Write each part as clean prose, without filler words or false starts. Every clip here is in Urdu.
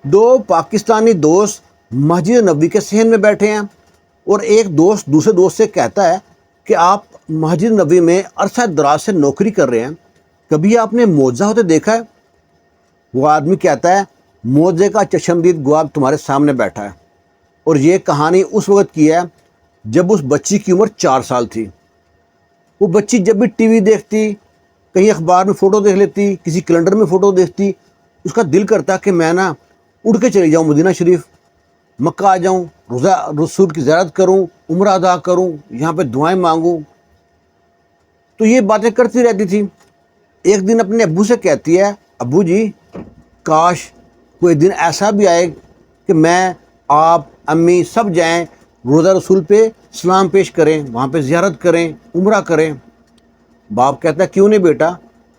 دو پاکستانی دوست مسجد نبوی کے صحن میں بیٹھے ہیں اور ایک دوست دوسرے دوست سے کہتا ہے کہ آپ مسجد نبوی میں عرصہ دراز سے نوکری کر رہے ہیں، کبھی آپ نے معجزہ ہوتے دیکھا ہے؟ وہ آدمی کہتا ہے معجزے کا چشمدید گواہ تمہارے سامنے بیٹھا ہے، اور یہ کہانی اس وقت کی ہے جب اس بچی کی عمر 4 سال تھی۔ وہ بچی جب بھی ٹی وی دیکھتی، کہیں اخبار میں فوٹو دیکھ لیتی، کسی کیلنڈر میں فوٹو دیکھتی، اس کا دل کرتا کہ میں اڑ کے چلی جاؤں مدینہ شریف، مکہ آ جاؤں، روزہ رسول کی زیارت کروں، عمرہ ادا کروں، یہاں پہ دعائیں مانگوں۔ تو یہ باتیں کرتی رہتی تھی۔ ایک دن اپنے ابو سے کہتی ہے، ابو جی کاش کوئی دن ایسا بھی آئے کہ میں، آپ، امی سب جائیں روزہ رسول پہ سلام پیش کریں، وہاں پہ زیارت کریں، عمرہ کریں۔ باپ کہتا ہے کیوں نہیں بیٹا،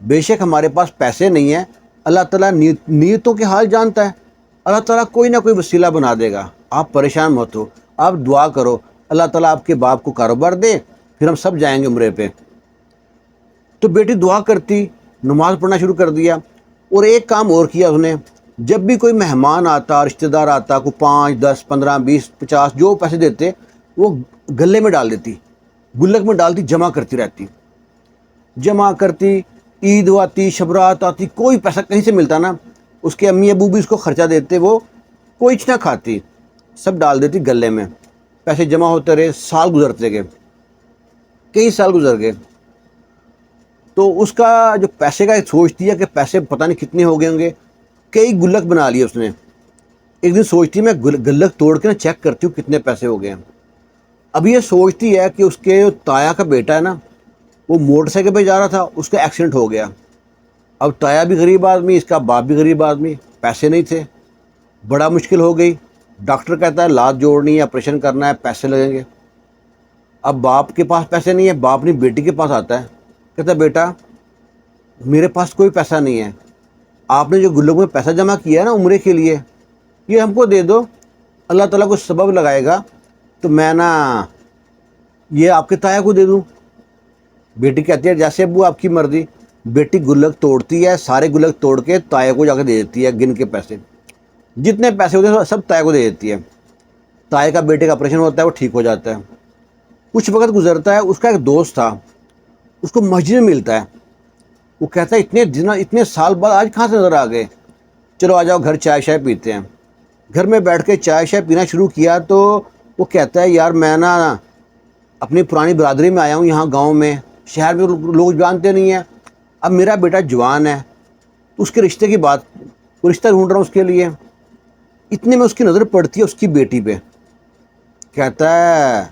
بے شک ہمارے پاس پیسے نہیں ہیں، اللہ تعالیٰ نیتوں کے حال جانتا ہے، اللہ تعالیٰ کوئی نہ کوئی وسیلہ بنا دے گا، آپ پریشان مت ہو، آپ دعا کرو، اللہ تعالیٰ آپ کے باپ کو کاروبار دے، پھر ہم سب جائیں گے عمرے پہ۔ تو بیٹی دعا کرتی، نماز پڑھنا شروع کر دیا، اور ایک کام اور کیا اس نے، جب بھی کوئی مہمان آتا، رشتہ دار آتا، کوئی 5 10 15 20 50 جو پیسے دیتے وہ گلے میں ڈال دیتی، گلک میں ڈالتی، جمع کرتی رہتی، جمع کرتی۔ عید آتی، شبرات آتی، کوئی پیسہ کہیں سے ملتا نا، اس کے امی ابو بھی اس کو خرچہ دیتے، وہ کوئی نہ کھاتی، سب ڈال دیتی گلے میں۔ پیسے جمع ہوتے رہے، سال گزرتے گئے، کئی سال گزر گئے۔ تو اس کا جو پیسے کا سوچتی ہے کہ پیسے پتہ نہیں کتنے ہو گئے ہوں گے، کئی گلک بنا لیے اس نے۔ ایک دن سوچتی میں گلک توڑ کے چیک کرتی ہوں کتنے پیسے ہو گئے ہیں۔ اب یہ سوچتی ہے کہ اس کے تایا کا بیٹا ہے نا، وہ موٹر سائیکل پہ جا رہا تھا، اس کا ایکسیڈنٹ ہو گیا۔ اب تایا بھی غریب آدمی، اس کا باپ بھی غریب آدمی، پیسے نہیں تھے، بڑا مشکل ہو گئی۔ ڈاکٹر کہتا ہے لات جوڑنی ہے، آپریشن کرنا ہے، پیسے لگیں گے۔ اب باپ کے پاس پیسے نہیں ہے، باپ اپنی بیٹی کے پاس آتا ہے، کہتا ہے بیٹا میرے پاس کوئی پیسہ نہیں ہے، آپ نے جو گلک میں پیسہ جمع کیا ہے نا عمرے کے لیے، یہ ہم کو دے دو، اللہ تعالیٰ کو سبب لگائے گا تو میں یہ آپ کے تایا کو دے دوں۔ بیٹی کہتی ہے جیسے ابو آپ کی مرضی۔ بیٹی گلک توڑتی ہے، سارے گلک توڑ کے تایا کو جا کے دے دیتی ہے، گن کے پیسے جتنے پیسے ہوتے ہیں سب تایا کو دے دیتی ہے۔ تایا کا بیٹے کا آپریشن ہوتا ہے، وہ ٹھیک ہو جاتا ہے۔ کچھ وقت گزرتا ہے، اس کا ایک دوست تھا، اس کو مسجد میں ملتا ہے، وہ کہتا ہے اتنے سال بعد آج کہاں سے نظر آ گئے، چلو آ جاؤ گھر چائے شائے پیتے ہیں۔ گھر میں بیٹھ کے چائے شائے پینا شروع کیا تو وہ کہتا ہے یار میں اپنی پرانی برادری میں آیا ہوں، یہاں گاؤں میں، شہر میں لوگ جانتے نہیں ہیں، اب میرا بیٹا جوان ہے، تو اس کے رشتے کی بات، وہ رشتہ ڈھونڈ رہا ہوں اس کے لیے۔ اتنے میں اس کی نظر پڑتی ہے اس کی بیٹی پہ، کہتا ہے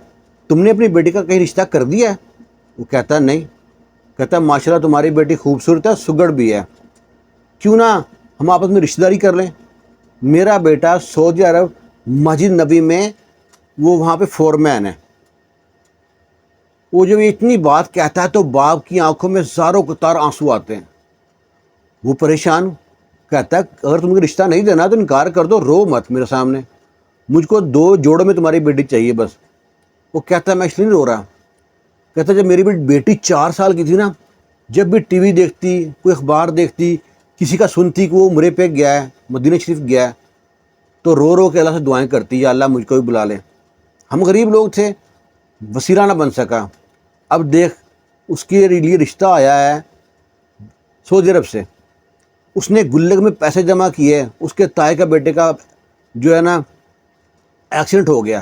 تم نے اپنی بیٹی کا کہیں رشتہ کر دیا ہے؟ وہ کہتا ہے نہیں۔ کہتا ہے ماشاءاللہ تمہاری بیٹی خوبصورت ہے، سگڑ بھی ہے، کیوں نہ ہم آپس میں رشتہ داری کر لیں۔ میرا بیٹا سعودی عرب مسجد نبی میں وہ وہاں پہ فورمین ہے۔ وہ جب اتنی بات کہتا ہے تو باپ کی آنکھوں میں زاروں قطار آنسو آتے ہیں، وہ پریشان، کہتا ہے اگر تم کو رشتہ نہیں دینا تو انکار کر دو، رو مت میرے سامنے، مجھ کو 2 جوڑوں میں تمہاری بیٹی چاہیے بس۔ وہ کہتا ہے میں اس لیے نہیں رو رہا، کہتا ہے جب میری بیٹی 4 سال کی تھی نا، جب بھی ٹی وی دیکھتی، کوئی اخبار دیکھتی، کسی کا سنتی کہ وہ عمرے پہ گیا ہے، مدینہ شریف گیا ہے، تو رو رو کے اللہ سے دعائیں کرتی یا اللہ مجھ کو بھی بلا لے۔ ہم غریب لوگ تھے، وسیلہ نہ بن سکا، اب دیکھ اس کے لیے رشتہ آیا ہے سعودی عرب سے، اس نے گلک میں پیسے جمع کیے، اس کے تائی کا بیٹے کا جو ہے نا ایکسیڈنٹ ہو گیا،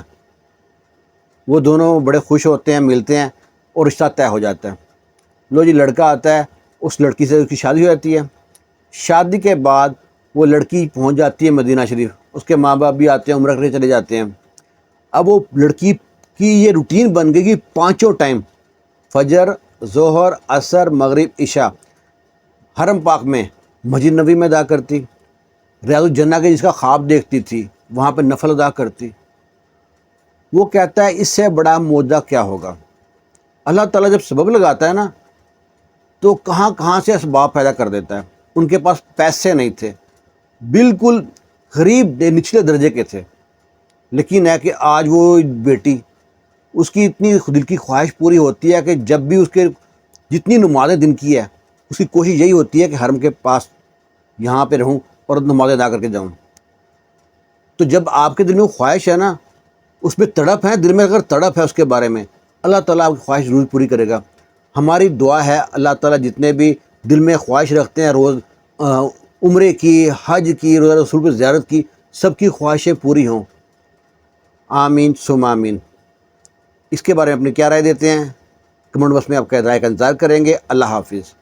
وہ دونوں بڑے خوش ہوتے ہیں، ملتے ہیں اور رشتہ طے ہو جاتا ہے۔ لو جی لڑکا آتا ہے، اس لڑکی سے اس کی شادی ہو جاتی ہے۔ شادی کے بعد وہ لڑکی پہنچ جاتی ہے مدینہ شریف، اس کے ماں باپ بھی آتے ہیں، عمرہ کرنے چلے جاتے ہیں۔ اب وہ لڑکی کی یہ روٹین بن گئی کہ 5 ٹائم فجر، ظہر، عصر، مغرب، عشاء حرم پاک میں مسجد نبی میں ادا کرتی، ریاض الجنہ کے جس کا خواب دیکھتی تھی وہاں پہ نفل ادا کرتی۔ وہ کہتا ہے اس سے بڑا معجزہ کیا ہوگا۔ اللہ تعالیٰ جب سبب لگاتا ہے نا تو کہاں کہاں سے اسباب پیدا کر دیتا ہے۔ ان کے پاس پیسے نہیں تھے، بالکل غریب نچلے درجے کے تھے، لیکن ہے کہ آج وہ بیٹی، اس کی اتنی دل کی خواہش پوری ہوتی ہے کہ جب بھی اس کے جتنی نمازیں دن کی ہے، اس کی کوشش یہی ہوتی ہے کہ حرم کے پاس یہاں پہ رہوں اور نمازیں ادا کر کے جاؤں۔ تو جب آپ کے دل میں خواہش ہے نا، اس میں تڑپ ہے، دل میں اگر تڑپ ہے اس کے بارے میں، اللہ تعالیٰ آپ کی خواہش ضرور پوری کرے گا۔ ہماری دعا ہے اللہ تعالیٰ جتنے بھی دل میں خواہش رکھتے ہیں روز عمرے کی، حج کی، روزہ رسول کی زیارت کی، سب کی خواہشیں پوری ہوں۔ آمین ثم آمین۔ اس کے بارے میں اپنی کیا رائے دیتے ہیں؟ کمنٹ باکس میں آپ کا رائے کا انتظار کریں گے۔ اللہ حافظ۔